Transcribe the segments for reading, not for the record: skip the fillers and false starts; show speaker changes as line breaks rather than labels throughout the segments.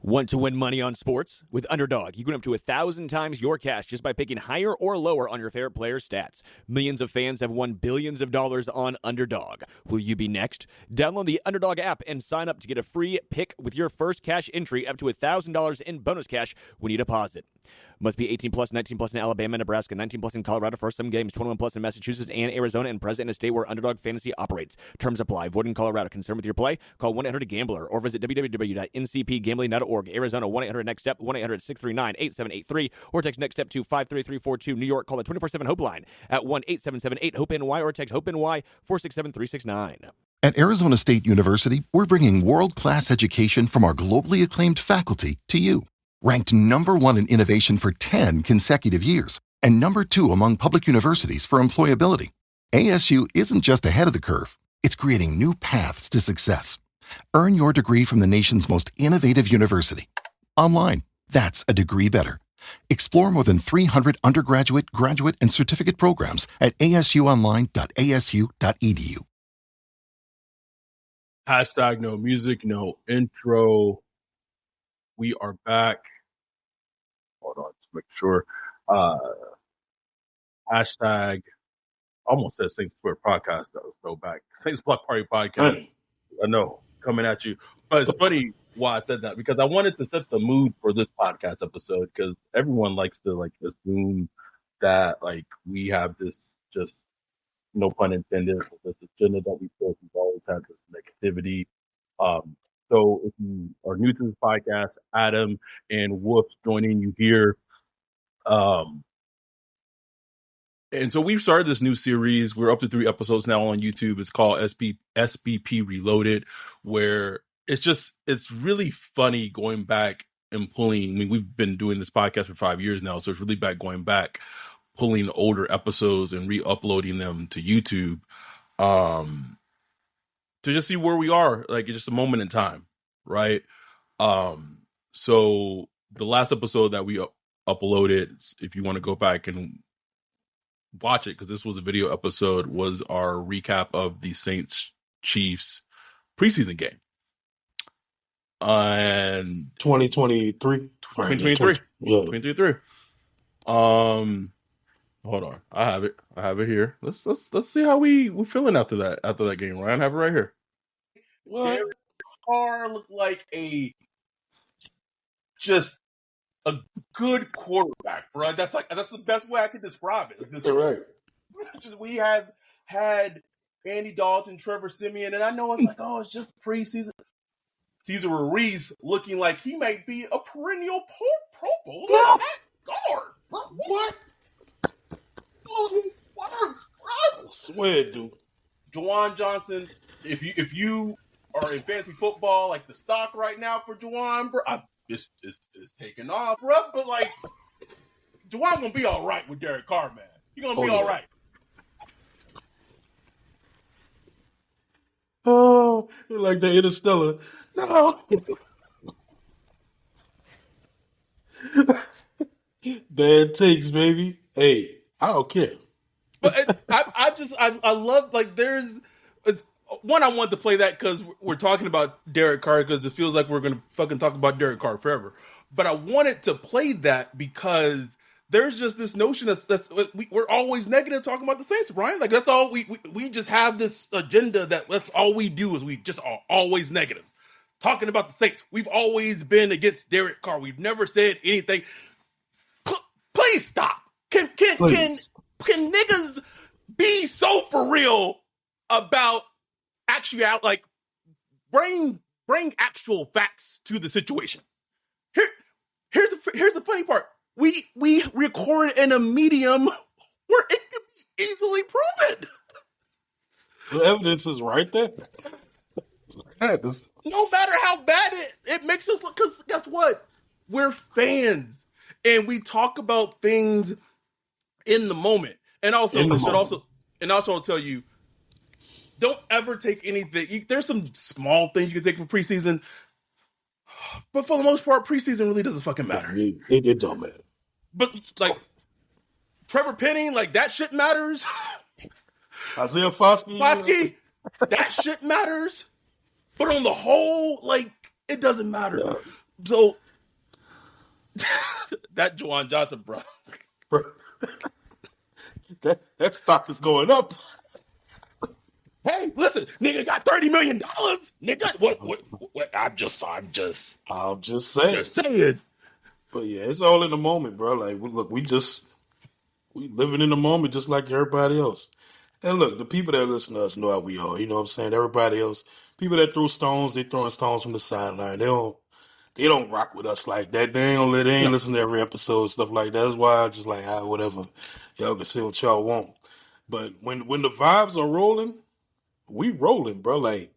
Want to win money on sports? With Underdog, you can win up to 1,000 times your cash just by picking higher or lower on your favorite players' stats. Millions of fans have won billions of dollars on Underdog. Will you be next? Download the Underdog app and sign up to get a free pick with your first cash entry up to $1,000 in bonus cash when you deposit. Must be 18 plus, 19 plus in Alabama, Nebraska, 19 plus in Colorado for some games, 21 plus in Massachusetts and Arizona, and present in a state where Underdog Fantasy operates. Terms apply. Void in Colorado. Concerned with your play? Call 1-800-GAMBLER or visit www.ncpgambling.org. Arizona, 1-800-NEXT-STEP, 1-800-639-8783, or text NEXT STEP to 53342. New York, call the 24/7 HOPE line at 1-877-8-HOPE-NY or text HOPE-NY 467-369.
At Arizona State University, we're bringing world-class education from our globally acclaimed faculty to you. Ranked number 1 in innovation for 10 consecutive years, and number 2 among public universities for employability. ASU isn't just ahead of the curve, it's creating new paths to success. Earn your degree from the nation's most innovative university. Online, that's a degree better. Explore more than 300 undergraduate, graduate, and certificate programs at asuonline.asu.edu.
Hashtag no music, no intro. We are back. Hold on, just make sure. Hashtag almost said Saints Square Podcast. That was throwback. Saints Block Party Podcast. I know, coming at you. But it's funny why I said that, because I wanted to set the mood for this podcast episode, because everyone likes to assume that we have this, just no pun intended, this agenda that we feel we've always had, this negativity. So if you are new to this podcast, Adam and Wolf's joining you here. And so we've started this new series. We're up to 3 episodes now on YouTube. It's called SBP Reloaded, where it's really funny going back and pulling. I mean, we've been doing this podcast for 5 years now, so it's really going back, pulling older episodes and re-uploading them to YouTube. To just see where we are, just a moment in time, right? So the last episode that we uploaded, if you want to go back and watch it, because this was a video episode, was our recap of the Saints Chiefs preseason game. And
2023. Yeah.
2023. Hold on. I have it here. Let's see how we feeling after that game. Ryan, I have it right here. Derek Carr looked like a good quarterback, bro. That's the best way I can describe it.
Right.
We have had Andy Dalton, Trevor Siemian, and I know it's just preseason. Cesar Ruiz looking like he might be a perennial Pro Bowler guard. What?
I swear, dude.
Juwan Johnson, if you are in fantasy football, the stock right now for Juwan, bro, it's taking off, bro. But Juwan gonna be all right with Derek Carr, man. He's gonna be all right.
Oh, you're like the Interstellar. No. Bad takes, baby. Hey, I don't care.
But I love, there's one, I wanted to play that because we're talking about Derek Carr, because it feels like we're going to fucking talk about Derek Carr forever. But I wanted to play that because there's just this notion we're always negative talking about the Saints, Brian. That's all we just have this agenda that's all we do, is we just are always negative talking about the Saints. We've always been against Derek Carr. We've never said anything. Please stop. Can niggas be so for real about bring actual facts to the situation? Here's the funny part. We record in a medium where it can be easily proven.
The evidence is right there.
No matter how bad it makes us look, because guess what? We're fans, and we talk about things in the moment. And also, I'll tell you, don't ever take anything. There's some small things you can take from preseason, but for the most part, preseason really doesn't fucking matter.
It don't matter.
But Trevor Penning, that shit matters.
Isaiah Foskey,
that shit matters. But on the whole, it doesn't matter. So that Juwan Johnson, bro.
Bro. That stock is going up.
Hey, listen, nigga got $30 million. Nigga, what? I'm just saying.
But yeah, it's all in the moment, bro. Like, we living in the moment just like everybody else. And look, the people that listen to us know how we are. You know what I'm saying? Everybody else, people that throw stones, they throwing stones from the sideline. They don't rock with us like that. They ain't listen to every episode, stuff like that. That's why I just like, whatever. Y'all can say what y'all want. But when the vibes are rolling, we rolling, bro. Like,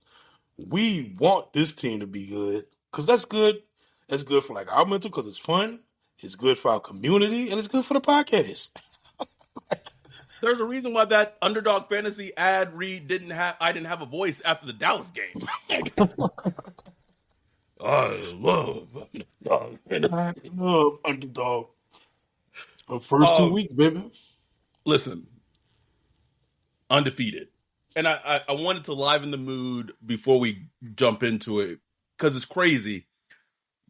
we want this team to be good because that's good. That's good for like our mental because it's fun. It's good for our community and it's good for the podcast.
There's a reason why that Underdog Fantasy ad read I didn't have a voice after the Dallas game. I love
Underdog. The first 2 weeks, baby.
Listen, undefeated. And I wanted to liven the mood before we jump into it because it's crazy.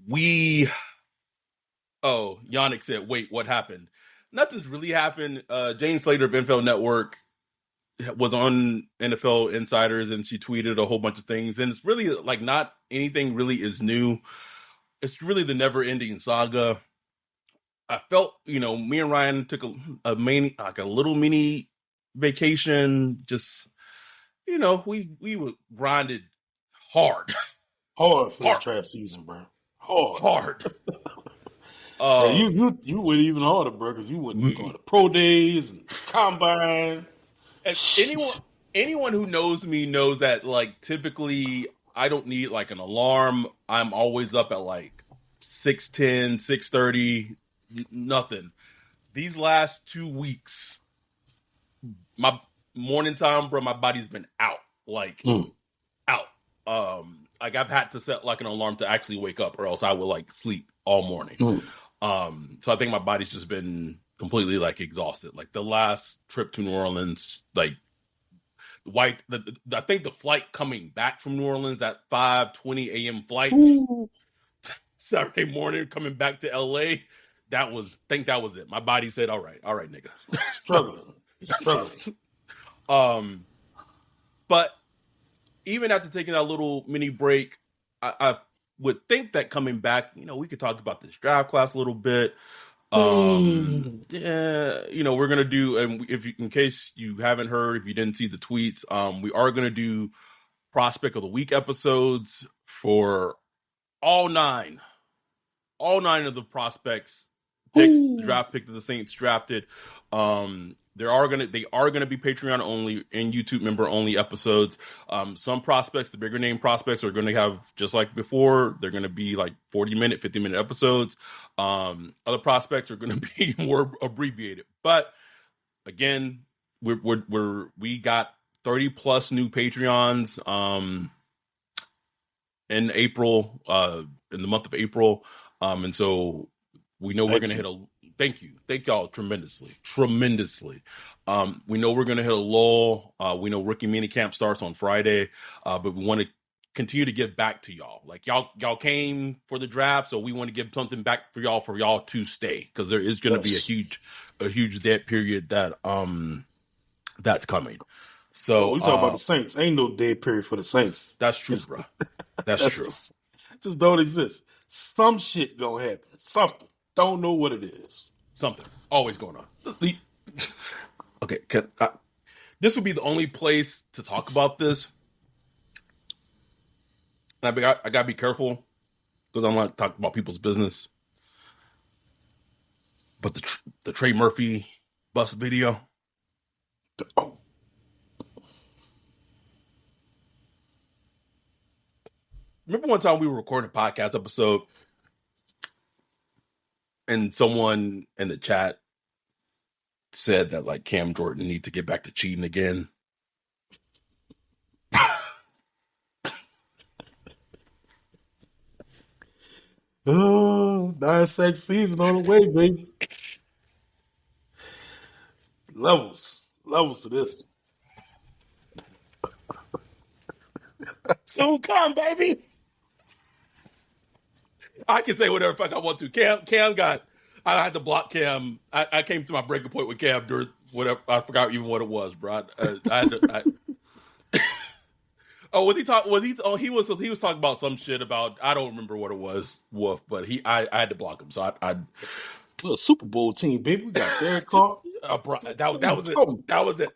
Yannick said, wait, what happened? Nothing's really happened. Jane Slater of NFL Network was on NFL Insiders and she tweeted a whole bunch of things. And it's really like not anything really is new. It's really the never ending saga. I felt, me and Ryan took a little mini vacation. Just, we were grinded hard.
Hard for this trap season, bro.
Hard.
You went even harder, bro, because you went on the pro days and combine.
And anyone who knows me knows that, like, typically I don't need like an alarm. I'm always up at like 6:10, 6:30, nothing. These last 2 weeks, my morning time, bro, my body's been out, like out. Like I've had to set like an alarm to actually wake up, or else I would like sleep all morning. So I think my body's just been completely like exhausted. Like the last trip to New Orleans, like I think the flight coming back from New Orleans, that 5:20 a.m. flight, Saturday morning coming back to LA, that was it. My body said, all right, nigga.
Struggling.
But even after taking that little mini break, I would think that coming back, we could talk about this draft class a little bit. Yeah, we're gonna do, and in case you haven't heard, if you didn't see the tweets, we are gonna do prospect of the week episodes for all nine of the prospects picks, draft pick that the Saints drafted. They are gonna be Patreon only and YouTube member only episodes. Some prospects, the bigger name prospects, are going to have, just like before, they're going to be like 40-minute, 50-minute episodes. Other prospects are going to be more abbreviated. But again, we got 30 plus new Patreons in April, in the month of April, and so we know we're going to hit a. Thank y'all tremendously. We know we're going to hit a lull. We know rookie minicamp starts on Friday, but we want to continue to give back to y'all. Like y'all came for the draft, so we want to give something back for y'all to stay, because there is going to be a huge dead period that that's coming. So
we talk about the Saints. Ain't no dead period for the Saints.
That's true, bro. That's true.
Just don't exist. Some shit gonna happen. Something. Don't know what it is.
Something always going on. Okay, this would be the only place to talk about this. And I gotta be careful because I'm not talking about people's business. But the Trey Murphy bus video. Remember one time we were recording a podcast episode, and someone in the chat said that like Cam Jordan need to get back to cheating again.
Oh, 9-6 season on the way, baby. Levels to this.
So come, baby. I can say whatever the fuck I want to. Cam got. I had to block Cam. I came to my breaking point with Cam during whatever. I forgot even what it was, bro. I had to. Oh, was he talk? Was he? Oh, he was talking about some shit about. I don't remember what it was, Wolf. But I had to block him. So I
We're a Super Bowl team, baby. We got Derek Carr.
bro, that was it. That was it.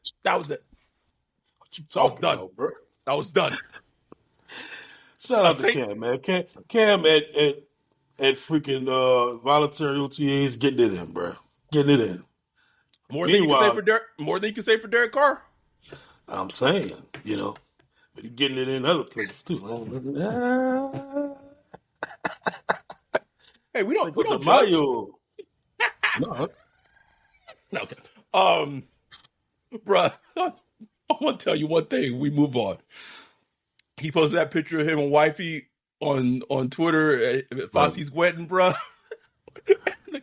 What you
I was
talking
done.
about, bro?
I was done.
Shout out to Cam, man. Cam at freaking voluntary OTAs getting it in, bro. Getting it in.
More than you can say for Derek Carr.
I'm saying, but he's getting it in other places too.
Hey, we don't judge.
Mario.
No, okay. Bruh, I want to tell you one thing. We move on. He posted that picture of him and wifey on Twitter at Fosse's wedding, bruh. And the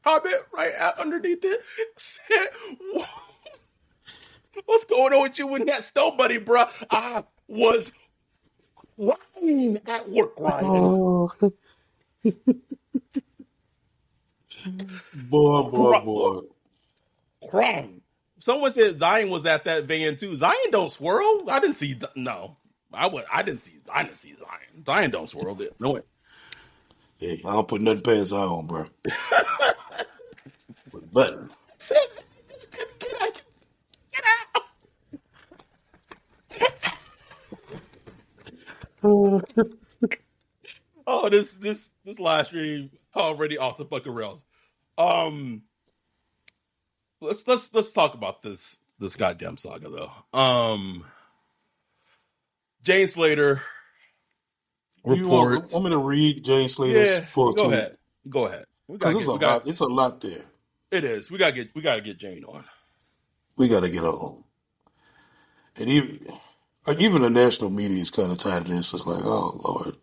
comment right underneath it said, "What's going on with you and that snow buddy, bruh? I was whining at work, Ryan."
Oh. Boy.
Crying. Someone said Zion was at that van too. Zion don't swirl. I didn't see. No, I didn't see Zion. Zion don't swirl. No way.
Hey, I don't put nothing past Zion, bro. But
oh, this live stream already off the fucking rails. Let's talk about this goddamn saga though. Jane Slater reports.
Want me to read Jane Slater's full tweet?
Go ahead.
It's a lot there.
It is. We gotta get Jane on.
We gotta get her on. And even the national media is kind of tired of this. It's like, oh Lord,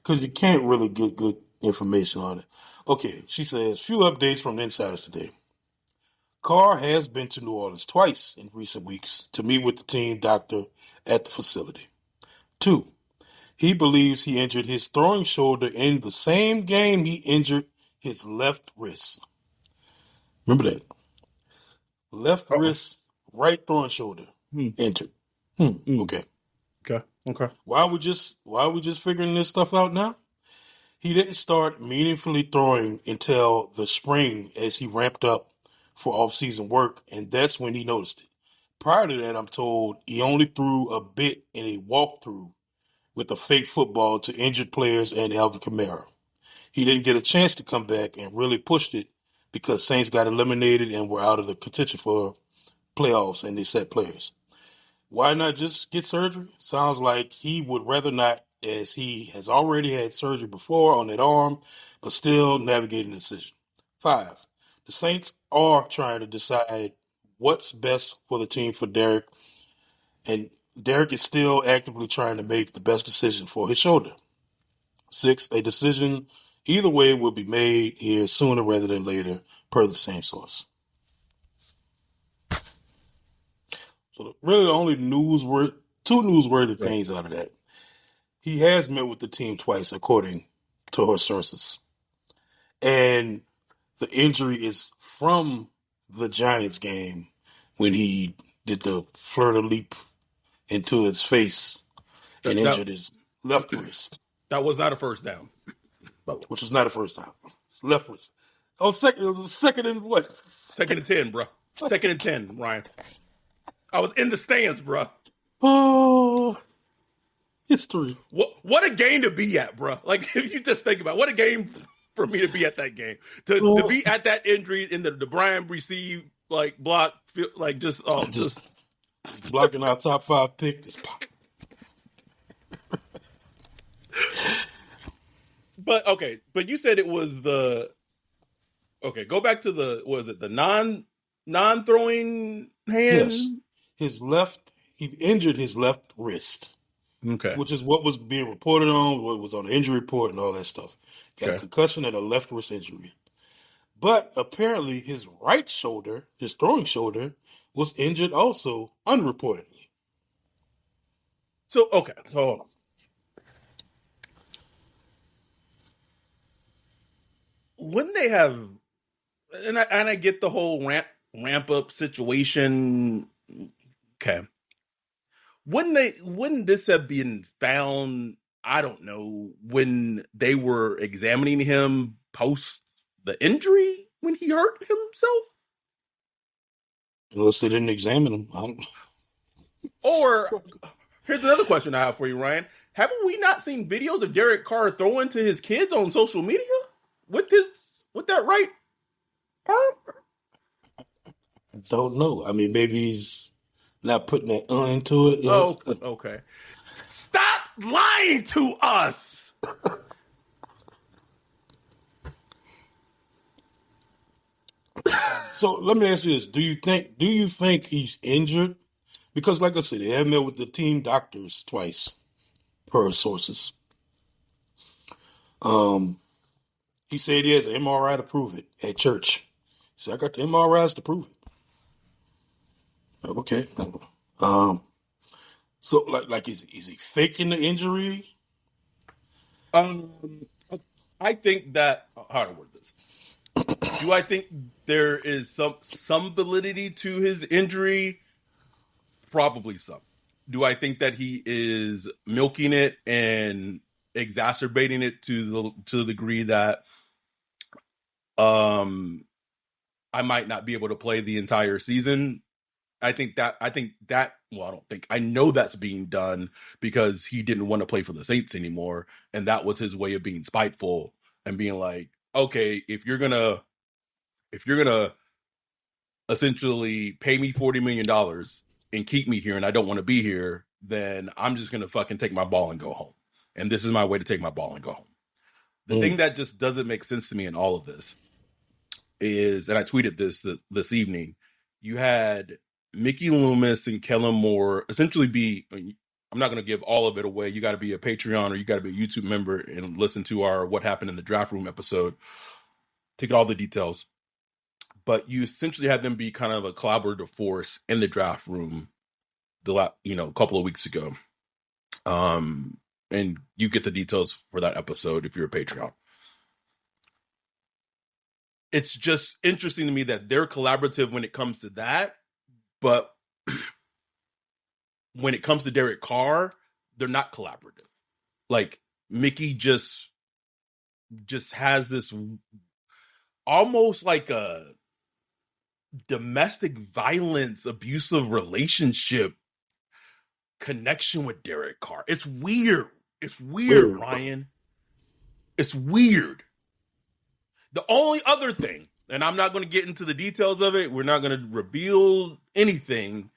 because you can't really get good information on it. Okay, she says, few updates from insiders today. Carr has been to New Orleans twice in recent weeks to meet with the team doctor at the facility. 2, he believes he injured his throwing shoulder in the same game he injured his left wrist. Remember that. Left wrist, right throwing shoulder, injured. Okay.
Okay.
Why are we just figuring this stuff out now? He didn't start meaningfully throwing until the spring as he ramped up for off-season work, and that's when he noticed it. Prior to that, I'm told he only threw a bit in a walkthrough with a fake football to injured players and Alvin Kamara. He didn't get a chance to come back and really pushed it because Saints got eliminated and were out of the contention for playoffs and they set players. Why not just get surgery? Sounds like he would rather not, as he has already had surgery before on that arm, but still navigating the decision. 5, the Saints are trying to decide what's best for the team for Derek, and Derek is still actively trying to make the best decision for his shoulder. 6, a decision either way will be made here sooner rather than later, per the same source. So really the only two newsworthy things out of that. He has met with the team twice, according to her sources. And the injury is from the Giants game when he did the fleur-de-leap into his face and injured his left wrist.
That was not a first down.
Which was not a first down. It's left wrist. Oh, it was second and what?
2nd and 10, bro. 2nd and 10, Ryan. I was in the stands, bro.
Oh, history.
What a game to be at, bro. Like, if you just think about it, what a game for me to be at that game. To be at that injury in the Brian receive, like, block, like, just
blocking our top 5 pick. Just pop.
But you said it was go back to the non-throwing hand?
Yes. He injured his left wrist.
Okay.
Which is what was being reported on, what was on the injury report and all that stuff. Got a concussion and a left wrist injury. But apparently his right shoulder, his throwing shoulder, was injured also, unreportedly.
So hold on. wouldn't they have? And I get the whole ramp up situation. Okay, wouldn't this have been found? I don't know, when they were examining him post the injury when he hurt himself.
Unless they didn't examine him.
Or here's another question I have for you, Ryan. Haven't we not seen videos of Derek Carr throwing to his kids on social media with that right arm?
I don't know. I mean, maybe he's not putting that into it.
Oh, okay. Stop lying to us.
So let me ask you this: Do you think he's injured? Because, like I said, they have met with the team doctors twice, per sources. He said he has an MRI to prove it at church. So I got the MRIs to prove it. Okay. So like is he faking the injury?
I think that how to word this. Do I think there is some validity to his injury? Probably some. Do I think that he is milking it and exacerbating it to the degree that I might not be able to play the entire season? I know that's being done because he didn't want to play for the Saints anymore, and that was his way of being spiteful and being like, okay, if you're gonna essentially pay me $40 million and keep me here and I don't want to be here, then I'm just gonna fucking take my ball and go home. And this is my way to take my ball and go home. The thing that just doesn't make sense to me in all of this is, and I tweeted this evening, you had Mickey Loomis and Kellen Moore essentially I'm not going to give all of it away. You got to be a Patreon or you got to be a YouTube member and listen to our What Happened in the Draft Room episode to get all the details. But you essentially had them be kind of a collaborative force in the draft room a couple of weeks ago. And you get the details for that episode if you're a Patreon. It's just interesting to me that they're collaborative when it comes to that, but when it comes to Derek Carr, they're not collaborative. Like, Mickey just has this almost like a domestic violence, abusive relationship connection with Derek Carr. It's weird. It's weird, Ryan. It's weird. The only other thing, and I'm not going to get into the details of it, we're not going to reveal anything,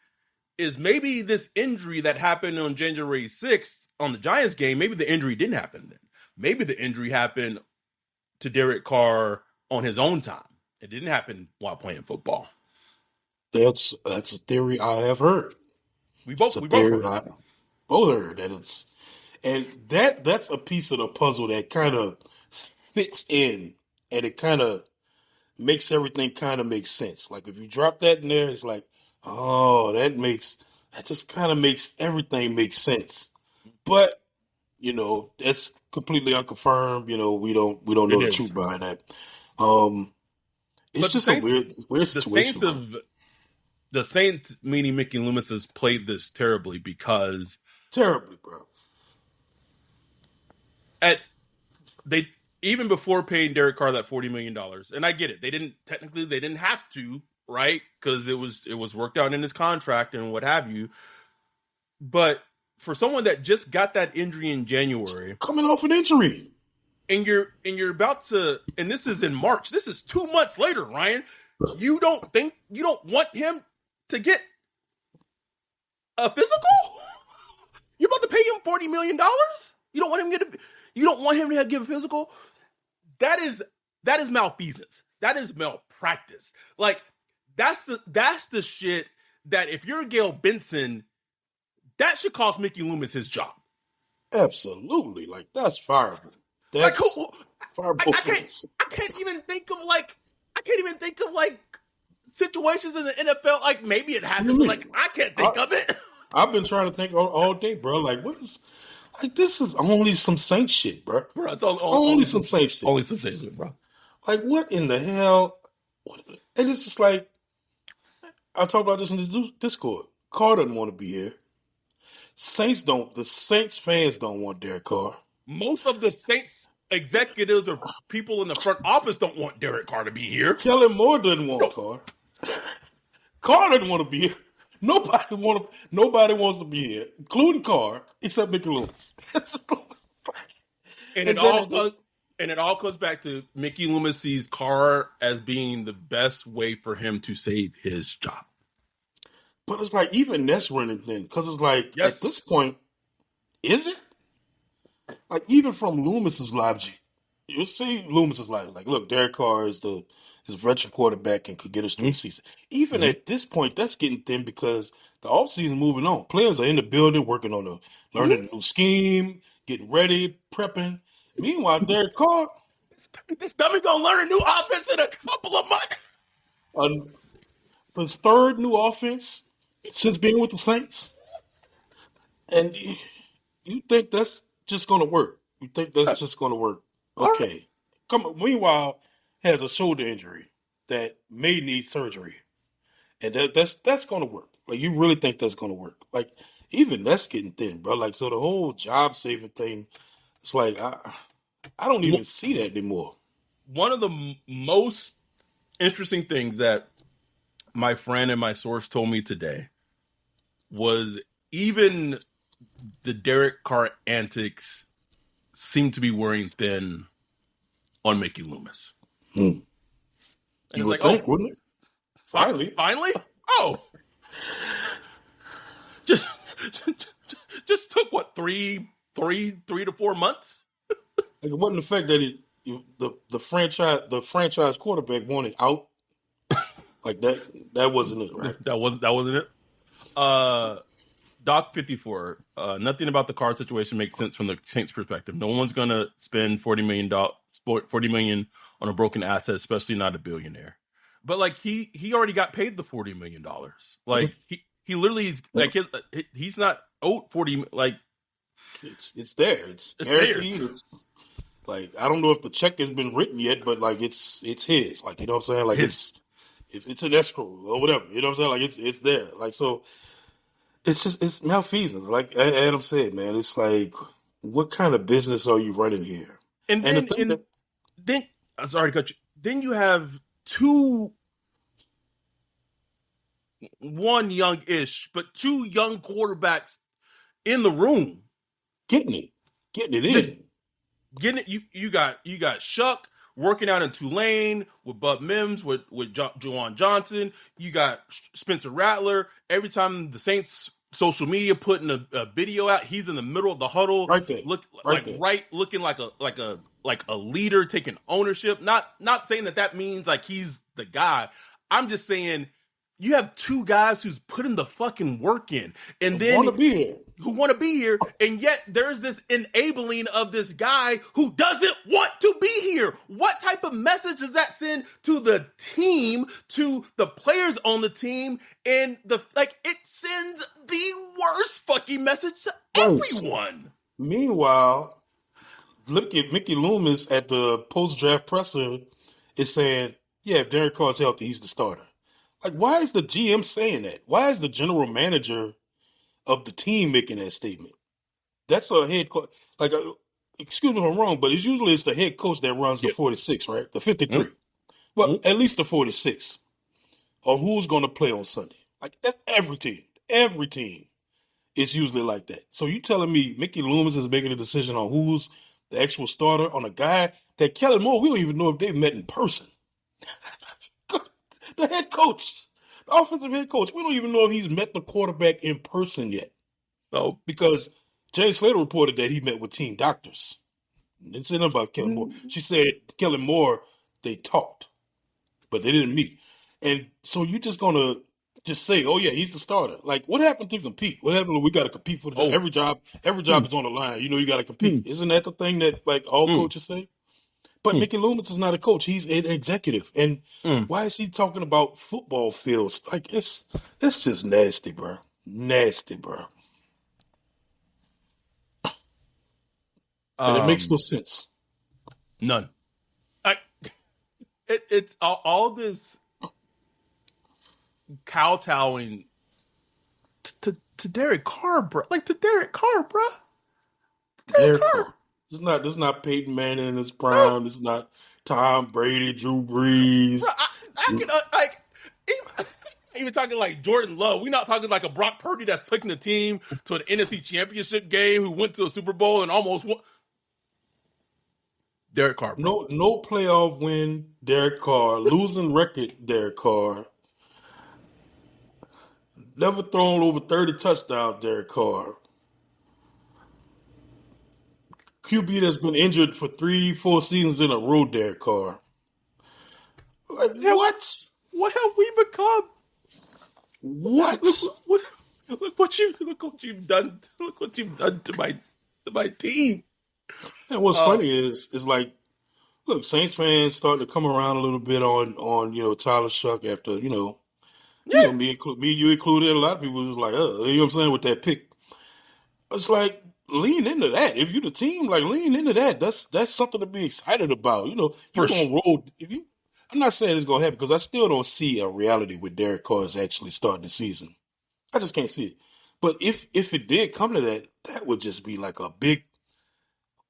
is maybe this injury that happened on January 6th on the Giants game, maybe the injury didn't happen then. Maybe the injury happened to Derek Carr on his own time. It didn't happen while playing football.
That's a theory I have heard.
We both heard
that it's, and that's a piece of the puzzle that kind of fits in, and it kind of makes everything kind of make sense. Like, if you drop that in there, it's like, oh, that just kind of makes everything make sense. But that's completely unconfirmed. We don't know the truth behind that. It's just a weird situation.
The Saints, meaning Mickey Loomis, has played this terribly because
terribly, bro.
Even before paying Derek Carr that $40 million, and I get it, they didn't have to, right? Because it was worked out in his contract and what have you. But for someone that just got that injury in January,
coming off an injury,
and you're about to, and this is in March. This is 2 months later, Ryan. You don't want him to get a physical? You're about to pay him $40 million? You don't want him to give a physical? That is malfeasance. That is malpractice. Like, that's the shit that if you're Gail Benson, that should cost Mickey Loomis his job.
Absolutely. Like, that's fireable. That's fireable.
I can't even think of situations in the NFL. Like, maybe it happened, but I can't think of it.
I've been trying to think all day, bro. Like, this is only some Saint shit, bro.
Bro, it's
only some Saint shit.
Only some Saint shit, bro.
Like, what in the hell? And it's just like, I talked about this in the Discord. Carr doesn't want to be here. The Saints fans don't want Derek Carr.
Most of the Saints executives or people in the front office don't want Derek Carr to be here.
Kellen Moore doesn't want Carr. Carr doesn't want to be here. Nobody wants to be here, including Carr, except Mickey Loomis.
And it all comes back to Mickey Loomis sees Carr as being the best way for him to save his job.
But it's like, even that's running thin, because it's like, at this point, is it? Like, even from Loomis's logic, you see Loomis's logic. Like, look, Derek Carr is a veteran quarterback and could get us through the season. Even at this point, that's getting thin because the offseason moving on. Players are in the building, working on learning a new scheme, getting ready, prepping. Meanwhile, Derek Carr,
this dummy gonna learn a new offense in a couple of months.
His third new offense since being with the Saints. And you think that's just going to work? You think that's just going to work? Okay. Come on. Meanwhile, has a shoulder injury that may need surgery. And that's going to work. Like, you really think that's going to work? Like, even that's getting thin, bro. Like, so the whole job-saving thing, it's like, I don't even see that anymore.
One of the most interesting things that my friend and my source told me today was even the Derek Carr antics seem to be wearing thin on Mickey Loomis.
And you would think, wouldn't it? Finally?
Oh, just took what, three to 4 months?
Like, it wasn't the fact that the franchise quarterback wanted out. Like, that wasn't it, right?
That wasn't it. Doc 54. Nothing about the Carr situation makes sense from the Saints' perspective. No one's gonna spend $40 million on a broken asset, especially not a billionaire. But like he already got paid the $40 million. Like he literally is, like he's not owed 40. Like
it's there. It's guaranteed. It's like, I don't know if the check has been written yet, but like it's his. Like, you know what I'm saying? Like it's an escrow or whatever. You know what I'm saying? Like it's there. Like, so it's malfeasance. Like Adam said, man, it's like, what kind of business are you running here?
And then I'm sorry to cut you. Then you have one young-ish, but two young quarterbacks in the room.
Getting it in.
Getting it. You got Shuck working out in Tulane with Bud Mims, with Juwan Johnson. You got Spencer Rattler. Every time the Saints social media putting a video out, he's in the middle of the huddle,
right there,
looking like a leader, taking ownership. Not saying that means like he's the guy. I'm just saying you have two guys who's putting the fucking work in, and then who want to be here, and yet there's this enabling of this guy who doesn't want to be here. What type of message does that send to the team, to the players on the team, and it sends the worst fucking message to everyone.
Meanwhile, look at Mickey Loomis at the post-draft presser is saying, yeah, if Derek Carr's healthy, he's the starter. Like, why is the GM saying that? Why is the general manager of the team making that statement? That's a head coach. Like, excuse me if I'm wrong, but it's the head coach that runs the 46, right? The 53. Well, at least the 46. Or who's going to play on Sunday. Like, that's every team. Every team is usually like that. So you telling me Mickey Loomis is making a decision on who's the actual starter on a guy that Kellen Moore, we don't even know if they've met in person. The head coach, the offensive head coach, we don't even know if he's met the quarterback in person yet. Oh, because Jane Slater reported that he met with team doctors. Didn't say nothing about Kellen Moore. She said Kellen Moore, they talked, but they didn't meet. And so you're just going to just say, oh, yeah, he's the starter. Like, what happened to compete? What happened to we got to compete for the job? Every job is on the line. You know, you got to compete. Isn't that the thing that, like, all coaches say? But Mickey Loomis is not a coach. He's an executive. And why is he talking about football fields? Like, it's just nasty, bro. Nasty, bro. And it makes no sense.
None. it's all this kowtowing to Derek Carr, bro. Like to Derek Carr, bro.
Derek Carr. This is not Peyton Manning in his prime. This is not Tom Brady, Drew Brees.
Bro, I can like even talking like Jordan Love. We're not talking like a Brock Purdy that's taking the team to an NFC Championship game, who went to a Super Bowl and almost won. Derek Carr. Bro.
No playoff win, Derek Carr. Losing record, Derek Carr. Never thrown over 30 touchdowns, Derek Carr. QB that's been injured for 3-4 seasons in a row, Derek Carr. Like, what?
What have we become?
What?
Look what you've done. Look what you've done to my team.
And what's funny is like, look, Saints fans starting to come around a little bit on Tyler Shuck after me you included. A lot of people was like, you know what I'm saying, with that pick. It's like, lean into that. If you're the team, like, lean into that. That's something to be excited about. I'm not saying it's gonna happen because I still don't see a reality with Derek Carr is actually starting the season. I just can't see it. But if it did come to that, that would just be like a big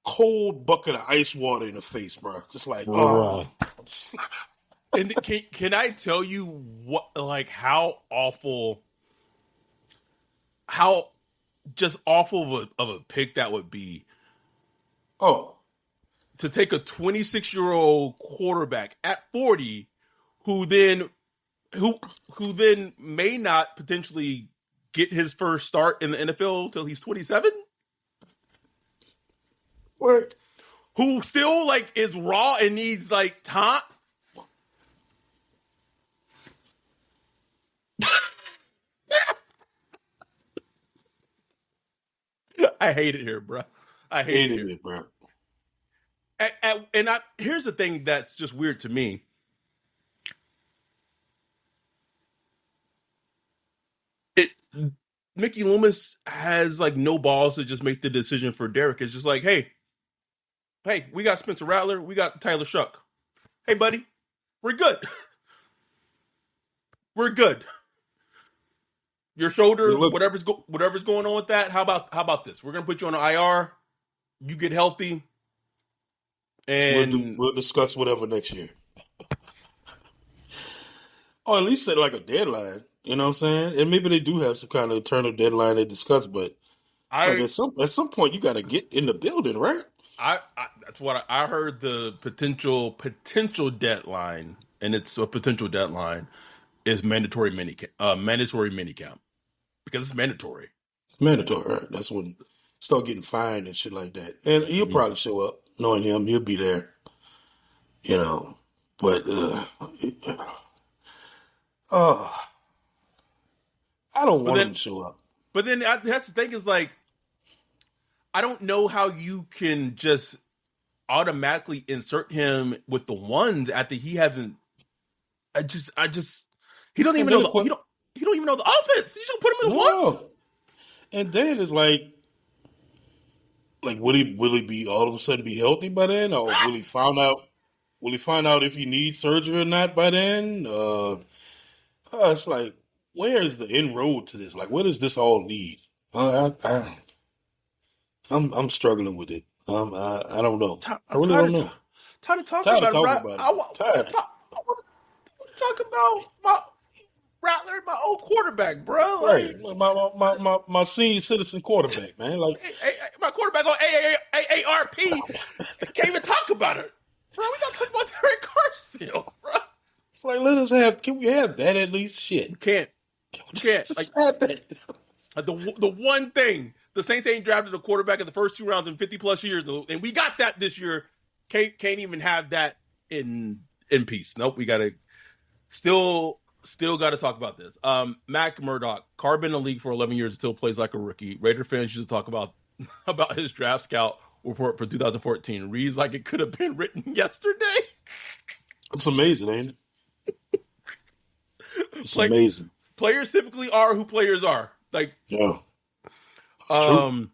cold bucket of ice water in the face, bro. Just like, oh.
And can I tell you what, like, how just awful of a pick that would be?
Oh,
to take a 26-year-old quarterback at 40, who then may not potentially get his first start in the NFL till he's 27.
What?
Who still like is raw and needs like time. I hate it here, bro. I hate it here,
bro.
And here's the thing that's just weird to me. Mickey Loomis has like no balls to just make the decision for Derek. It's just like, hey, we got Spencer Rattler, we got Tyler Shuck. Hey, buddy, we're good. We're good. Your shoulder, whatever's going on with that. How about this? We're gonna put you on an IR. You get healthy, and
we'll discuss whatever next year. Or at least set like a deadline. You know what I'm saying? And maybe they do have some kind of eternal deadline they discuss, but at some point you got to get in the building, right?
That's what I heard. The potential deadline, and it's a potential deadline, is mandatory minicamp because it's mandatory.
It's mandatory. Right? That's when start getting fined and shit like that. And he'll probably show up, knowing him. He'll be there. But I don't want him to show up.
But then that's the thing is like, I don't know how you can just automatically insert him with the ones after he hasn't. He don't even know he don't even know the offense. You should put him in the ones.
And then it's like will he be all of a sudden be healthy by then, or will he find out if he needs surgery or not by then? It's like, where is the end road to this? Like, where does this all lead? I'm struggling with it. I don't know. I really don't know.
Tired of talking about it. I want to talk about my Rattler, my old quarterback, bro.
Like, right, my senior citizen quarterback, man. Like,
my quarterback on AARP. Can't even talk about it, bro. We not talking about Derek Carr still, bro.
Like, can we have that at least? Shit,
you can't.
Like, have that.
The one thing, the Saints ain't drafted a quarterback in the first 2 rounds in 50 plus years, and we got that this year. Can't even have that in peace. Nope, we gotta still got to talk about this. Mac Murdoch, Carr been in the league for 11 years, still plays like a rookie. Raider fans used to talk about his draft scout report for 2014. Reads like it could have been written yesterday.
It's amazing, ain't it? It's like, amazing.
Players typically are who players are. Like,
yeah.
Don't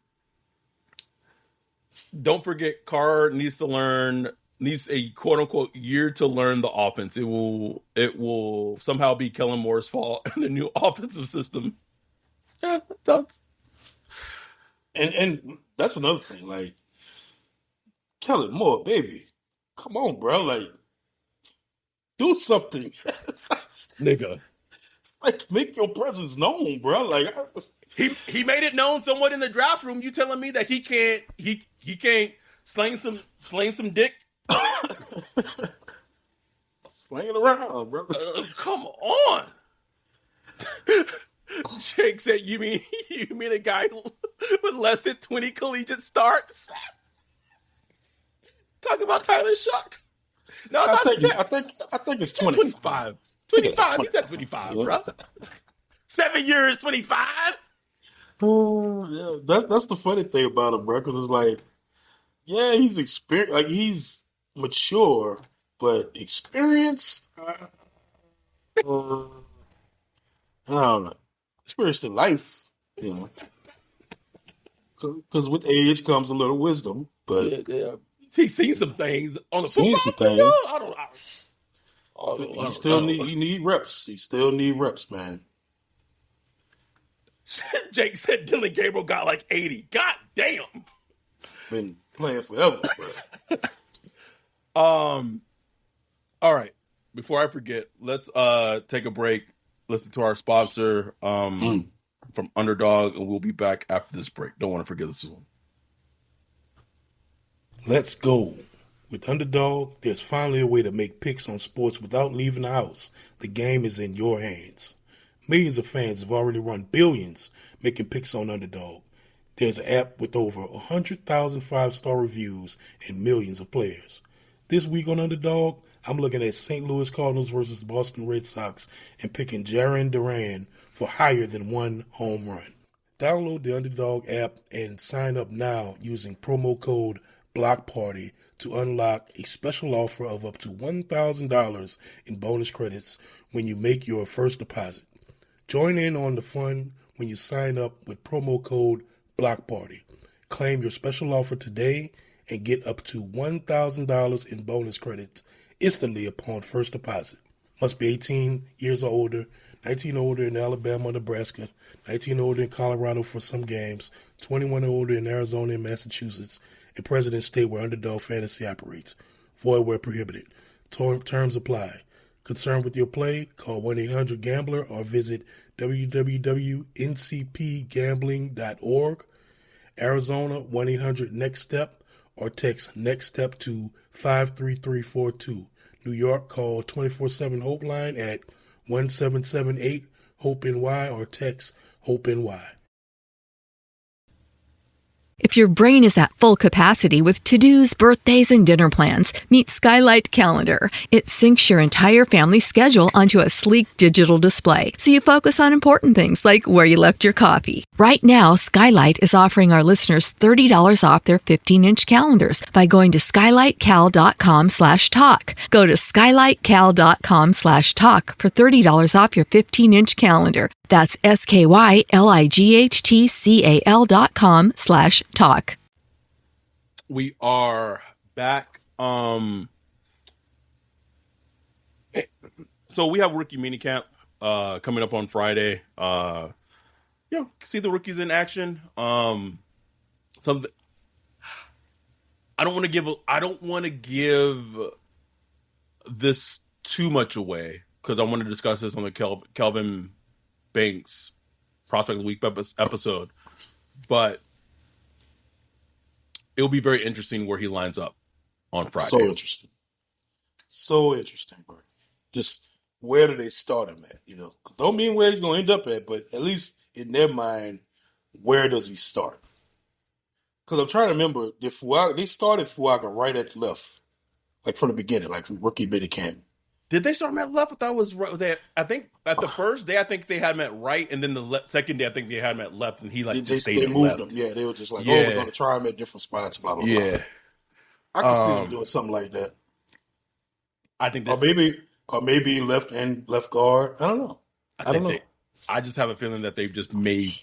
forget, Carr needs to learn needs a quote unquote year to learn the offense. It will somehow be Kellen Moore's fault and the new offensive system. Yeah, it does.
And that's another thing. Like, Kellen Moore, baby, come on, bro. Like, do something.
Nigga.
It's like, make your presence known, bro. Like,
he made it known somewhat in the draft room. You telling me that he can't sling some dick?
Sling it around, bro.
Come on. Jake said, "You mean a guy with less than 20 collegiate starts?" Talking about Tyler Shuck. No,
I think it's 25.
25. He said 25, yeah. Bro. 7 years, 25.
Oh, yeah. That's the funny thing about him, bro. Because it's like, yeah, he's experienced, like he's mature, but experienced. I don't know. Experienced in life, you know. Because with age comes a little wisdom, but
yeah. He's seen some things on the
football
field. I don't know.
He need reps. He still need reps, man.
Jake said Dylan Gabriel got like 80. God damn.
Been playing forever.
All right. Before I forget, let's take a break. Listen to our sponsor from Underdog, and we'll be back after this break. Don't want to forget this one.
Let's go. With Underdog, there's finally a way to make picks on sports without leaving the house. The game is in your hands. Millions of fans have already run billions making picks on Underdog. There's an app with over 100,000 five-star reviews and millions of players. This week on Underdog, I'm looking at St. Louis Cardinals versus Boston Red Sox and picking Jarren Duran for higher than 1 home run. Download the Underdog app and sign up now using promo code BLOCKPARTY to unlock a special offer of up to $1,000 in bonus credits when you make your first deposit. Join in on the fun when you sign up with promo code BLOCKPARTY. Claim your special offer today and get up to $1,000 in bonus credits instantly upon first deposit. Must be 18 years or older, 19 or older in Alabama or Nebraska, 19 or older in Colorado for some games, 21 or older in Arizona and Massachusetts, a president state where Underdog Fantasy operates. Void where prohibited. Terms apply. Concerned with your play? Call 1-800-GAMBLER or visit www.ncpgambling.org. Arizona, 1-800-NEXT-STEP or text NEXT STEP to 53342. New York, call 24/7-HOPE-LINE at 1778-HOPE-NY or text HOPE-NY.
If your brain is at full capacity with to-dos, birthdays, and dinner plans, meet Skylight Calendar. It syncs your entire family's schedule onto a sleek digital display, so you focus on important things like where you left your coffee. Right now, Skylight is offering our listeners $30 off their 15-inch calendars by going to skylightcal.com/talk. Go to skylightcal.com/talk for $30 off your 15-inch calendar. That's skylightcal.com/talk.
We are back. So we have rookie minicamp coming up on Friday. See the rookies in action. I don't want to give this too much away because I want to discuss this on the Kelvin Banks Prospect of the Week episode, but it'll be very interesting where he lines up on Friday.
So interesting, bro. Just where do they start him at? You know, don't mean where he's going to end up at, but at least in their mind, where does he start? Because I'm trying to remember, they started Fuaga right at left, like from the beginning, like from rookie minicamp.
Did they start him at left? I thought it was right. I think at the first day, I think they had him at right, and then the second day, I think they had him at left, and he just stayed at left.
Him. Yeah, they were just like, we're going to try him at different spots, blah, blah, blah.
Yeah.
I can see them doing something like that.
I think that...
Or maybe left guard. I don't know. I don't know.
I just have a feeling that they just may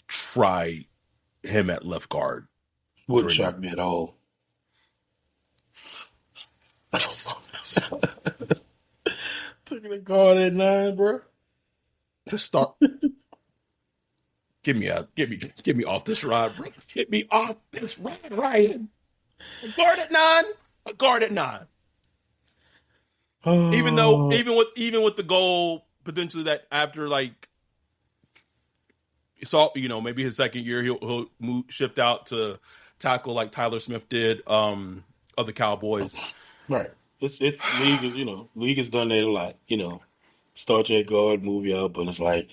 try him at left guard.
Wouldn't shock me at all. Taking a guard at 9, bro.
To start. Get me off this ride, bro. Get me off this ride, Ryan. A guard at 9. A guard at 9. Even with the goal potentially that after like so maybe his second year he'll shift out to tackle like Tyler Smith did of the Cowboys.
Right. It's league is league has done that a lot. Start your guard, move you up, but it's like,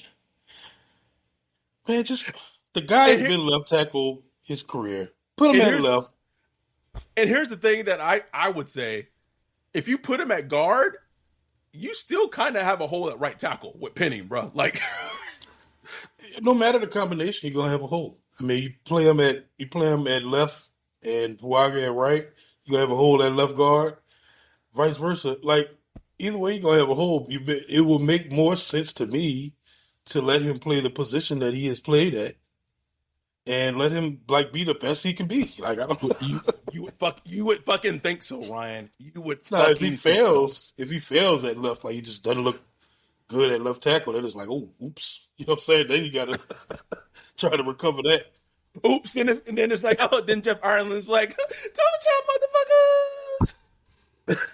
man, just the guy has been left tackle his career. Put him at left.
And here's the thing that I would say. If you put him at guard, you still kind of have a hole at right tackle with Penning, bro. Like,
no matter the combination, you're gonna have a hole. I mean, you play him at left and Vuaga at right, you gonna have a hole at left guard. Vice versa. Like, either way, you're gonna have a hole. It will make more sense to me to let him play the position that he has played at, and let him like be the best he can be. Like, I don't.
You would fucking think so, Ryan. You would.
If he fails at left, like he just doesn't look good at left tackle, then it's like, oh, oops. You know what I'm saying? Then you gotta try to recover that.
Oops. Then it's like, oh, then Jeff Ireland's like, don't y'all motherfuckers.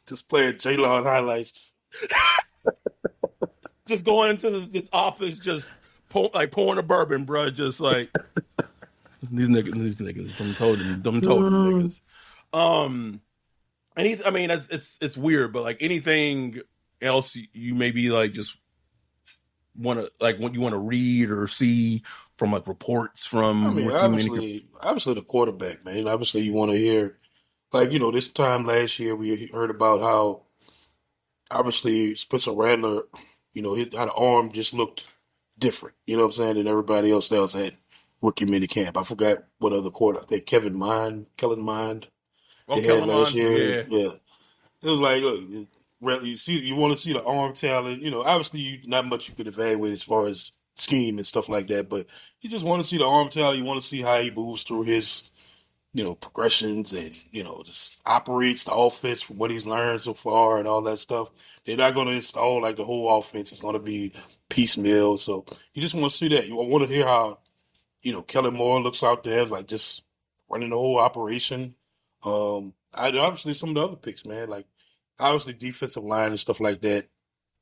Just playing J-Law highlights.
Just going into this office, just pouring a bourbon, bro. Just like these niggas. I'm told them niggas. It's weird, but like anything else, you maybe like just want to like what you want to read or see from like reports from.
I mean, obviously the quarterback, man. Obviously, you want to hear. Like, this time last year, we heard about how, obviously, Spencer Rattler, how the arm just looked different, you know what I'm saying, than everybody else that was at rookie minicamp. I forgot what other quarter. I think Kellen Mond, they had last year. Yeah. It was like, look, you want to see the arm talent. Obviously, not much you could evaluate as far as scheme and stuff like that, but you just want to see the arm talent. You want to see how he moves through his progressions and, just operates the offense from what he's learned so far and all that stuff. They're not going to install like the whole offense. It's going to be piecemeal. So you just want to see that. You want to hear how, Kellen Moore looks out there, like just running the whole operation. Obviously some of the other picks, man, like obviously defensive line and stuff like that,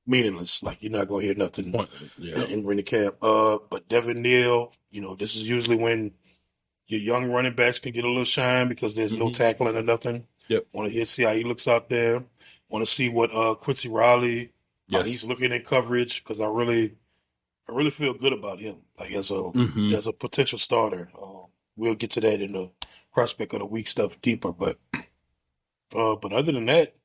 meaningless. Like you're not going to hear nothing in the camp. But Devin Neal, this is usually when your young running backs can get a little shine because there's no tackling or nothing.
Yep.
Want to see how he looks out there. Want to see what Quincy Riley, how he's looking in coverage, because I really feel good about him, like as a potential starter. We'll get to that in the prospect of the week stuff deeper, but other than that,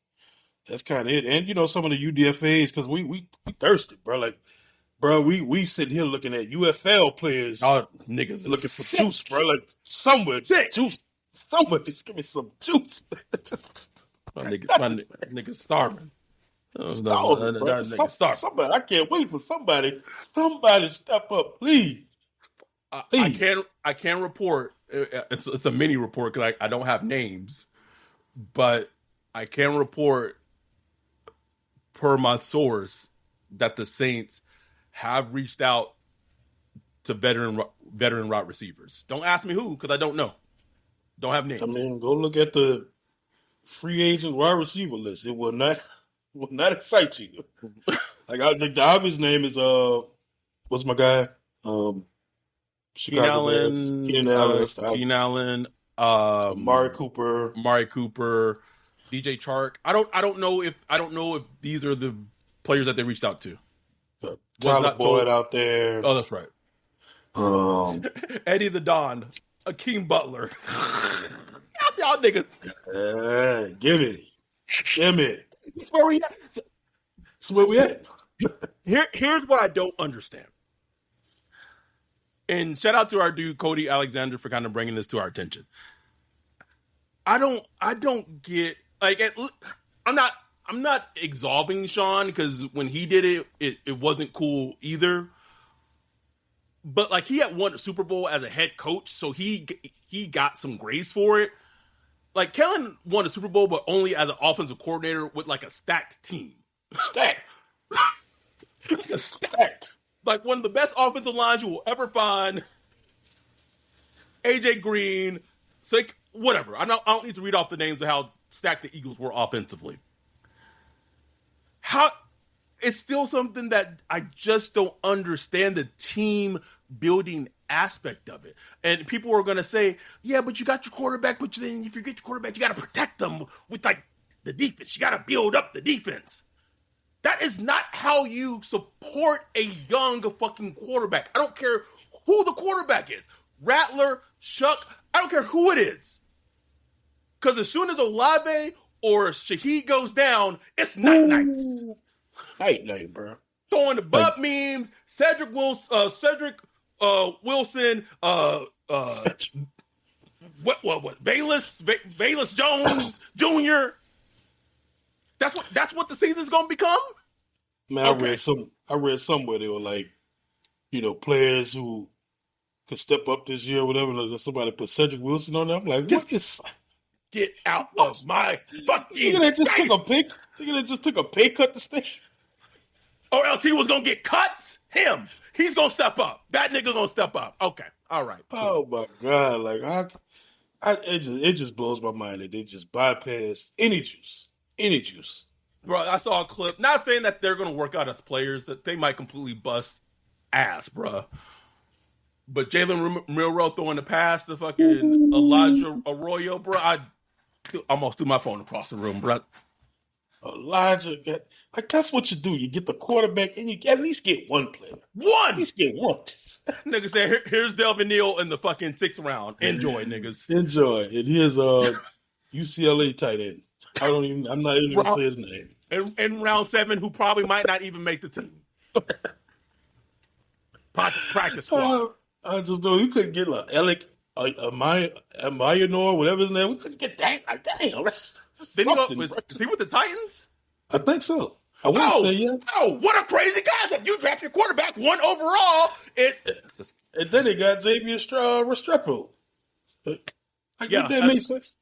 that's kind of it. And some of the UDFAs, because we thirsty, bro. Like, bro, we sitting here looking at UFL players.
Oh, niggas
looking for juice, bro. Like somewhere, juice. Somewhere, just give me some juice.
my niggas starving.
Starving, bro. Somebody, I can't wait for somebody. Somebody step up, please.
I can report. It's a mini report because I don't have names, but I can report per my source that the Saints have reached out to veteran wide receivers. Don't ask me who, because I don't know. Don't have names.
I mean, go look at the free agent wide receiver list. It will not excite you. Like, I think the obvious name is what's my guy? Chicago Bears. Keenan
Allen.
Amari Cooper,
DJ Chark. I don't know if these are the players that they reached out to.
Tyler Boyd out there.
Oh, that's right. Eddie the Don, Akeem Butler. Y'all niggas.
Give me.
That's where we at.
That's where we at.
Here's what I don't understand. And shout out to our dude Cody Alexander for kind of bringing this to our attention. I don't get like I'm not absolving Sean because when he did it wasn't cool either. But like he had won a Super Bowl as a head coach, so he got some grace for it. like Kellen won a Super Bowl, but only as an offensive coordinator with like a stacked team.
Stacked. Stacked.
Like one of the best offensive lines you will ever find. AJ Green, like whatever. I don't need to read off the names of how stacked the Eagles were offensively. It's still something that I just don't understand the team building aspect of it. And people are going to say, yeah, but you got your quarterback, but then if you get your quarterback, you got to protect them with like the defense. You got to build up the defense. That is not how you support a young fucking quarterback. I don't care who the quarterback is. Rattler, Shuck, I don't care who it is. Because as soon as Olave or Shaheed goes down, it's night-nights.
Night-night, bro.
Throwing the butt memes, Cedric Wilson, Bayless Jones Jr. That's what the season's gonna become.
Man, okay. I read somewhere they were like, players who could step up this year or whatever. Like somebody put Cedric Wilson on there. I'm like, what is?
Get out of my fucking
face. They just took a pay cut to stay.
Or else he was gonna get cut. He's gonna step up. That nigga gonna step up. Okay, all right.
Oh my god! Like it just blows my mind that they just bypass any juice.
Bro, I saw a clip. Not saying that they're gonna work out as players. That they might completely bust ass, bro. But Jalen Milroe throwing the pass to fucking Elijah Arroyo, bro. I almost threw my phone across the room, bro.
Elijah, that's what you do. You get the quarterback, and you at least get one player. At least get one.
Niggas say, here's Delvin Neal in the fucking 6th round. Enjoy, niggas.
Enjoy. And here's UCLA tight end. I'm not even going to say his name.
In round 7, who probably might not even make the team. Practice squad.
I just know you couldn't get like Alec, Mayanor, whatever his name. We couldn't get that. Like, damn.
Is he with the Titans?
I think so. I wouldn't say yes.
Oh, what a crazy concept. You draft your quarterback 1 overall.
And then they got Xavier Restrepo. That makes sense.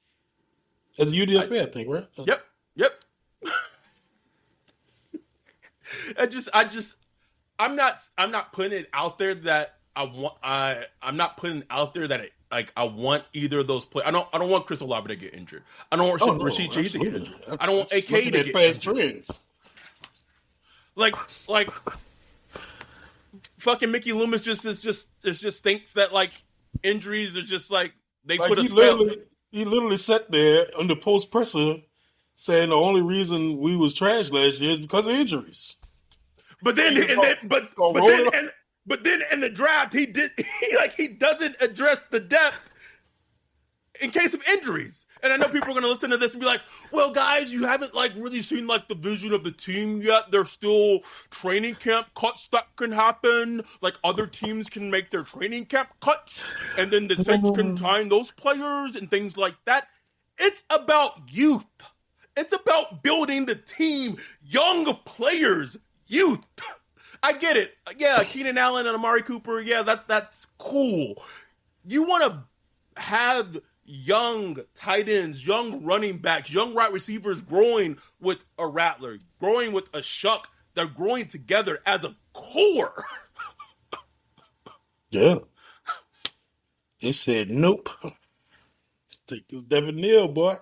As a UDFA, I think, right?
Yep. I'm not putting it out there that I'm not putting out there that I want either of those players. I don't want Chris Olave to get injured. I don't want Rashid Shaheed to get injured. I don't want AK to get injured.
Trends.
Like fucking Mickey Loomis just thinks that like injuries are just like they put a spell.
He literally sat there under post presser saying the only reason we was trash last year is because of injuries.
But then in the draft he doesn't address the depth in case of injuries. And I know people are going to listen to this and be like, well, guys, you haven't like really seen like the vision of the team yet. There's still training camp cuts that can happen. Like other teams can make their training camp cuts and then the Saints can sign those players and things like that. It's about youth. It's about building the team, young players, youth. I get it. Yeah, Keenan Allen and Amari Cooper, yeah, that's cool. You want to have young tight ends, young running backs, young wide receivers growing with a Rattler, growing with a Shuck. They're growing together as a core.
Yeah. They said, nope. Take this Devin Neal, boy.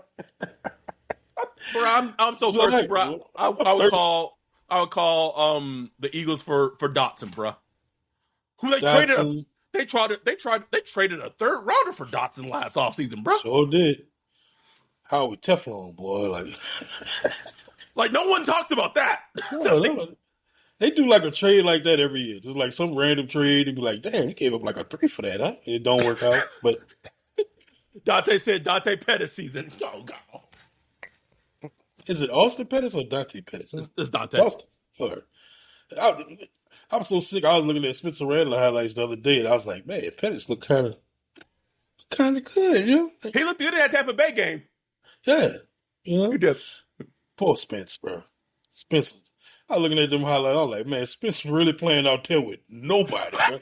Bro, I'm so thirsty, bro. I would call the Eagles for Dotson, bro. Who they traded? They traded a 3rd rounder for Dotson last offseason, bro.
Sure did. How with Teflon, boy,
like no one talks about that.
No. They do like a trade like that every year, just like some random trade. And be like, damn, you gave up like a 3 for that, huh? It don't work out, but
Dante said Dante Pettis season. Oh god.
Is it Austin Pettis or Dante Pettis?
It's Dante.
Austin. Sorry. I'm so sick. I was looking at Spencer Rattler highlights the other day, and I was like, man, Pettis look kind of good, you know?
He looked good in that Tampa Bay game.
Yeah. You know?
He did.
Poor Spence, bro. Spencer. I was looking at them highlights. I was like, man, Spencer really playing out there with nobody, bro.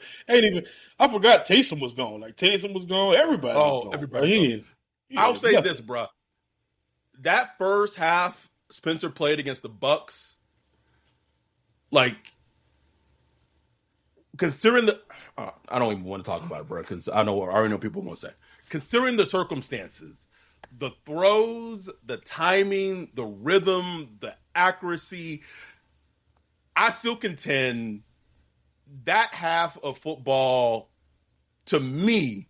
I forgot Taysom was gone. Like, Taysom was gone. Everybody was gone.
Everybody. I'll say this, bro. that first half Spencer played against the Bucks, like considering the, I don't even want to talk about it, bro, because I already know people are going to say. Considering the circumstances, the throws, the timing, the rhythm, the accuracy, I still contend that half of football, to me,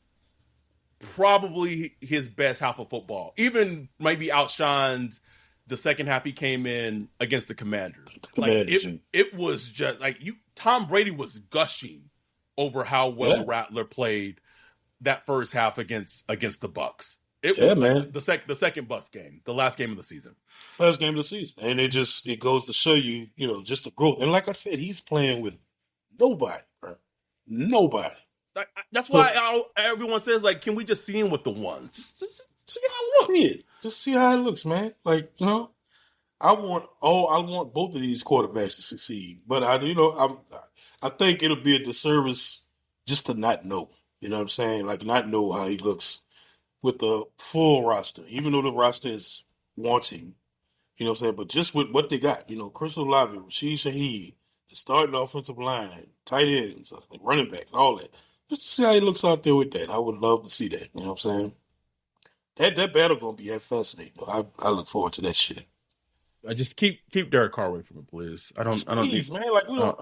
probably his best half of football. Even maybe outshines the second half he came in against the Commanders. It was just like Tom Brady was gushing over how well Rattler played that first half against the Bucks. It was man. The second Bucks game, the last game of the season.
Last game of the season. And it goes to show you, just the growth. And like I said, he's playing with nobody, bro. Nobody.
That's why everyone says, like, can we just see him with the ones? Just see how it looks.
Yeah, just see how it looks, man. Like, I want both of these quarterbacks to succeed. But I think it'll be a disservice just to not know. You know what I'm saying? Like, not know how he looks with the full roster, even though the roster is wanting. You know what I'm saying? But just with what they got, Chris Olave, Rashid Shaheed, the starting offensive line, tight ends, like running back, all that. Just to see how he looks out there with that. I would love to see that. You know what I'm saying? That battle gonna be fascinating. I look forward to that shit.
I just keep Derek Carr away from it, please. I don't
Please, man. Like, we don't.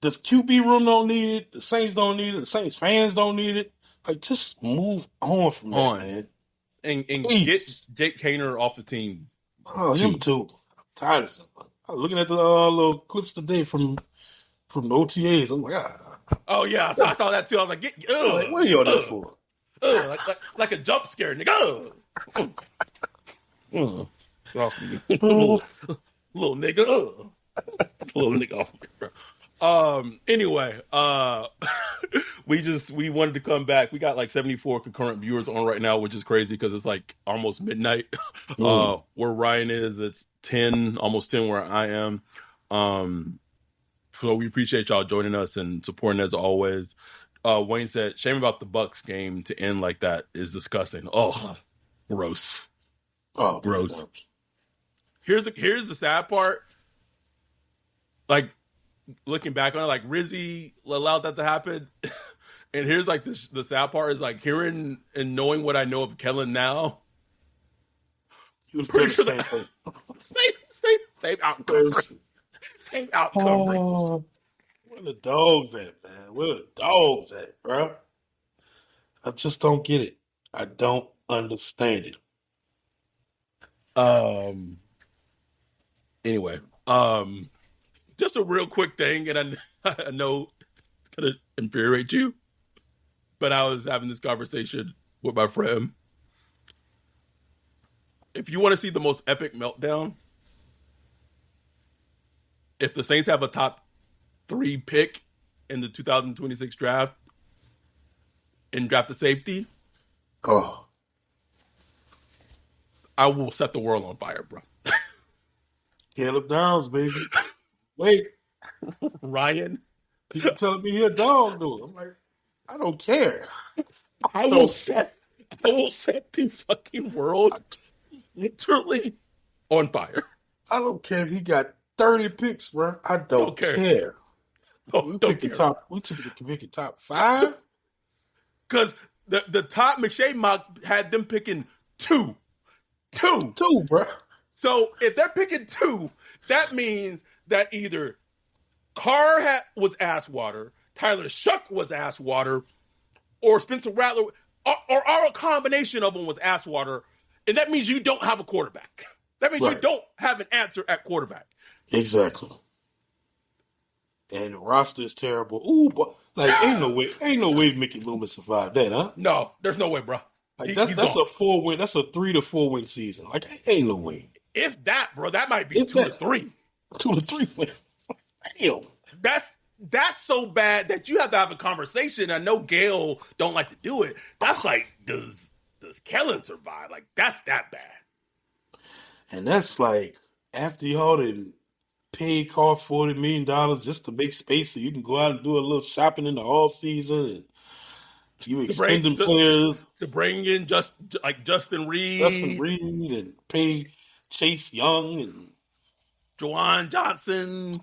The QB room don't need it. The Saints don't need it. The Saints fans don't need it. Like, just move on from that, man.
And get Jake Kaner off the team.
Oh, him too. I'm tired of something. I was looking at the little clips today from the OTAs. I'm like,
oh yeah, I saw that too. I was like,
like, what are you on that for?
Like a jump scare, nigga. Little nigga. Little nigga off me, bro. Anyway, we wanted to come back. We got like 74 concurrent viewers on right now, which is crazy because it's like almost midnight. Where Ryan is, it's 10, almost 10 where I am. So we appreciate y'all joining us and supporting as always. Wayne said, shame about the Bucks game to end like that is disgusting. Oh, gross.
Oh,
gross. Here's the sad part. Like, looking back on it, like Rizzy allowed that to happen. And here's like the sad part is like hearing and knowing what I know of Kellen now.
You pretty sure same thing.
Same outcome. Same outcome.
Oh, where the dogs at, man? Where the dogs at, bro? I just don't get it. I don't understand it.
Anyway, just a real quick thing, and I know it's gonna infuriate you, but I was having this conversation with my friend. If you want to see the most epic meltdown, if the Saints have a top 3 pick in the 2026 draft and draft a safety, I will set the world on fire, bro.
Caleb Downs, baby. Wait,
Ryan.
People telling me he a dog, dude. I'm like, I don't care.
I will set the fucking world literally on fire.
I don't care if he got 30 picks, bro. I don't care. We typically pick top 5.
Because the top McShay mock had them picking 2. 2,
bro.
So if they're picking 2, that means that either Carr was ass water, Tyler Shuck was ass water, or Spencer Rattler, or a combination of them was ass water, and that means you don't have a quarterback. That means you don't have an answer at quarterback.
Exactly. And the roster is terrible. Ooh, but like ain't no way Mickey Loomis survived that, huh?
No, there's no way, bro.
Like, that's a 4-win. That's a 3 to 4 win season. Like, ain't no way.
If that, bro, that might be 2 to 3.
2 to 3 wins. Damn.
That's so bad that you have to have a conversation. I know Gail don't like to do it. That's like, does Kellen survive? Like, that's that bad.
And that's like after y'all done paid Carr $40 million just to make space so you can go out and do a little shopping in the off season and you extend them players
to bring in Justin Reed.
And pay Chase Young and
Juwan Johnson.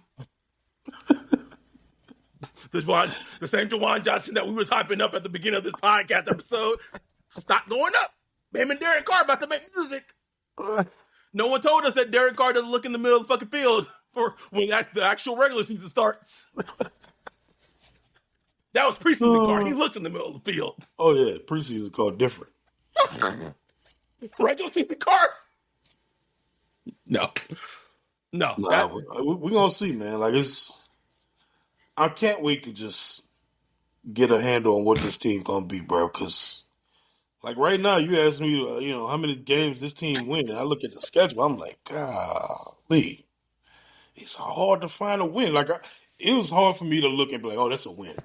The same Juwan Johnson that we was hyping up at the beginning of this podcast episode. Stop going up. Him and Derek Carr about to make music. No one told us that Derek Carr doesn't look in the middle of the fucking field for when the actual regular season starts. That was preseason Carr. He looks in the middle of the field.
Oh yeah, preseason Carr different.
Regular season Carr? No.
Nah, we're gonna see, man. Like I can't wait to just get a handle on what this team gonna be, bro. Because like right now, you ask me, how many games this team win, and I look at the schedule, I'm like, golly, it's hard to find a win. Like it was hard for me to look and be like, oh, that's a win.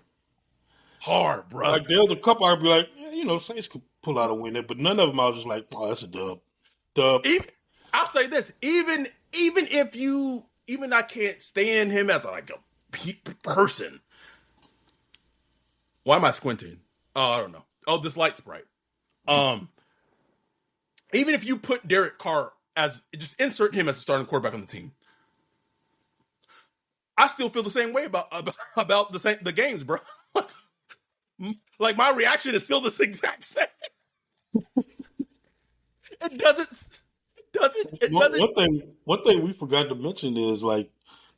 Hard, bro.
Like there was a couple I'd be like, yeah, Saints could pull out a win there, but none of them I was just like, oh, that's a dub.
I'll say this, even I can't stand him as like a person. Why am I squinting? Oh, I don't know. Oh, this light's bright. Even if you put Derek Carr just insert him as a starting quarterback on the team, I still feel the same way about the games, bro. Like my reaction is still the exact same. It doesn't.
One thing we forgot to mention is like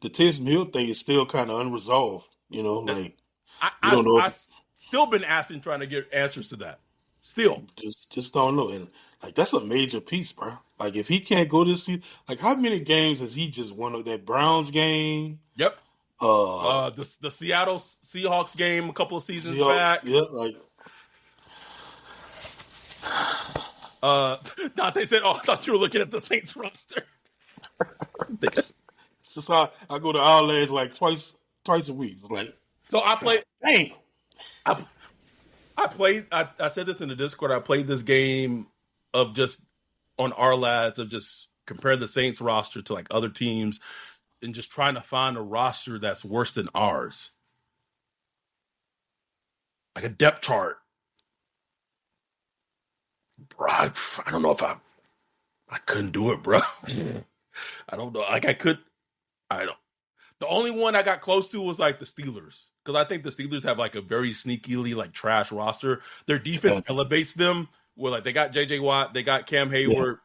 the Taysom Hill thing is still kind of unresolved. Like I don't know.
I've still been asking, trying to get answers to that. Still,
just don't know. And like that's a major piece, bro. Like if he can't go this season, like how many games has he just won? That Browns game.
Yep. The Seattle Seahawks game a couple of seasons back.
Yeah, like.
Dante said, "Oh, I thought you were looking at the Saints roster."
It's just how I go to Outlands like twice a week. It's like,
so I played.
Dang.
I played. I said this in the Discord. I played this game of just on our lads of just comparing the Saints roster to like other teams and just trying to find a roster that's worse than ours, like a depth chart. Bro, I don't know if I couldn't do it, bro. I don't know. Like I don't. The only one I got close to was like the Steelers, because I think the Steelers have like a very sneakily like trash roster. Their defense elevates them. Where like they got J.J. Watt, they got Cam Hayward,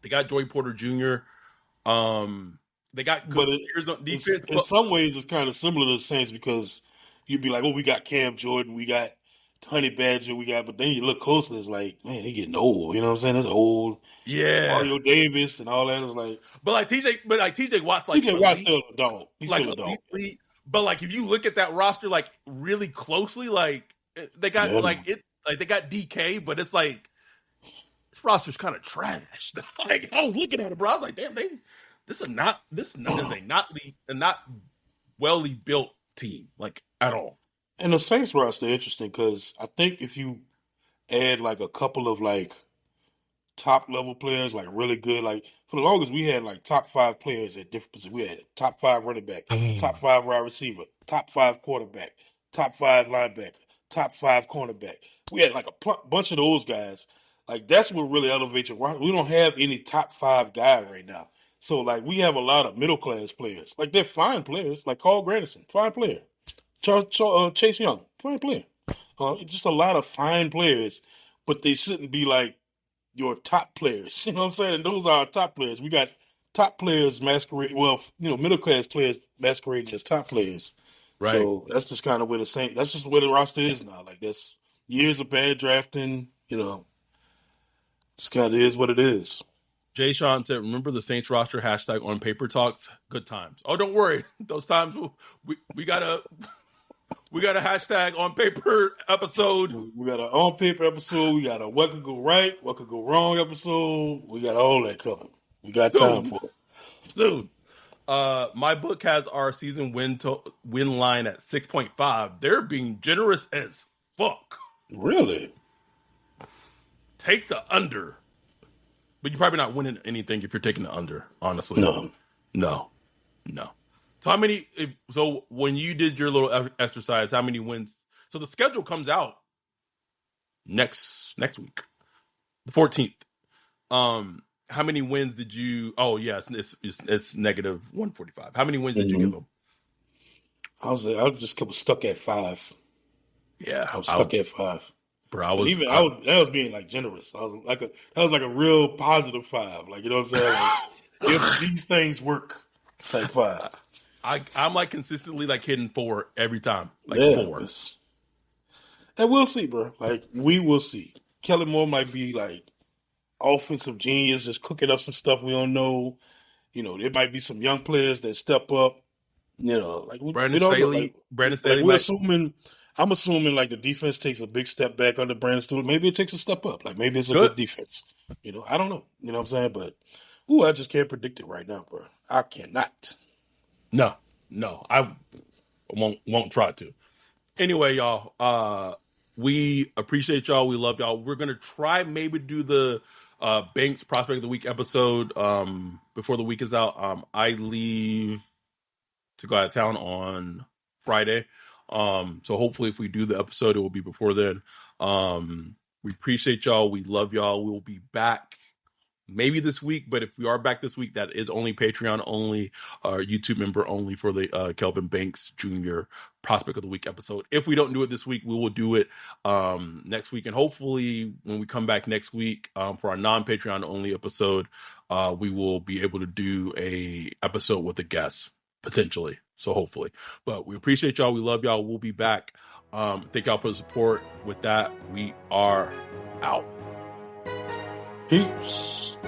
they got Joey Porter Jr. They got good players on defense.
In some ways, it's kind of similar to the Saints because you'd be like, "Oh, we got Cam Jordan, we got Honey Badger, but then you look closer, it's like, man, they getting old. You know what I'm saying? That's old.
Yeah,
Mario Davis and all that is like,
but TJ Watt's like
TJ Watt's still a dog. He's
like
still a dog.
But like if you look at that roster like really closely, like they got they got DK, but it's like this roster's kind of trash. Like I was looking at it, bro. I was like, damn, this is a not welly built team, like at all.
And the Saints roster interesting because I think if you add like a couple of like top level players, like really good, like for the longest we had like top 5 players at different positions. We had top 5 running back, top 5 wide receiver, top 5 quarterback, top 5 linebacker, top 5 cornerback. We had like a bunch of those guys. Like that's what really elevates your roster. We don't have any top 5 guy right now. So like we have a lot of middle class players. Like they're fine players. Like Carl Granderson, fine player. Chase Young, fine player. Just a lot of fine players, but they shouldn't be like your top players. You know what I'm saying? And those are our top players. We got top players masquerade. Well, middle class players masquerading as top players. Right. So that's just kind of where that's just where the roster is now. Like that's years of bad drafting. Just kind of is what it is.
Jay Sean said, "Remember the Saints roster hashtag on paper talks? Good times." Oh, don't worry. Those times we got a hashtag on paper episode.
We got an on paper episode. We got a what could go right, what could go wrong episode. We got all that coming. We got time for it.
Soon. My book has our season win line at 6.5. They're being generous as fuck.
Really?
Take the under. But you're probably not winning anything if you're taking the under, honestly. No. So how many? So when you did your little exercise, how many wins? So the schedule comes out next week, the 14th. How how many wins did you? Oh yeah, it's negative 145. How many wins did you give them?
I was just stuck at 5.
Yeah,
I was stuck at 5.
Bro,
I was being like generous. That was like a real positive 5. Like, you know what I'm saying? Like, if these things work, it's like 5.
I'm like consistently like hitting 4 every time, like 4.
And we'll see, bro. Like, we will see. Kellen Moore might be like offensive genius, just cooking up some stuff we don't know. You know, there might be some young players that step up. You know, like
Brandon Staley.
I'm assuming like the defense takes a big step back under Brandon Staley. Maybe it takes a step up. Like maybe it's a good defense. You know, I don't know. You know what I'm saying? But I just can't predict it right now, bro. I cannot.
No, I won't try to. Anyway, y'all, we appreciate y'all. We love y'all. We're gonna try maybe do the Banks Prospect of the Week episode before the week is out. I leave to go out of town on Friday, so hopefully if we do the episode, it will be before then. We appreciate y'all. We love y'all. We will be back maybe this week, but if we are back this week, that is only Patreon only, YouTube member only for the Kelvin Banks Jr. Prospect of the Week episode. If we don't do it this week, we will do it next week, and hopefully when we come back next week for our non-Patreon only episode, we will be able to do a episode with a guest potentially. So hopefully, but we appreciate y'all. We love y'all. We'll be back. Thank y'all for the support. With that, we are out.
Peace.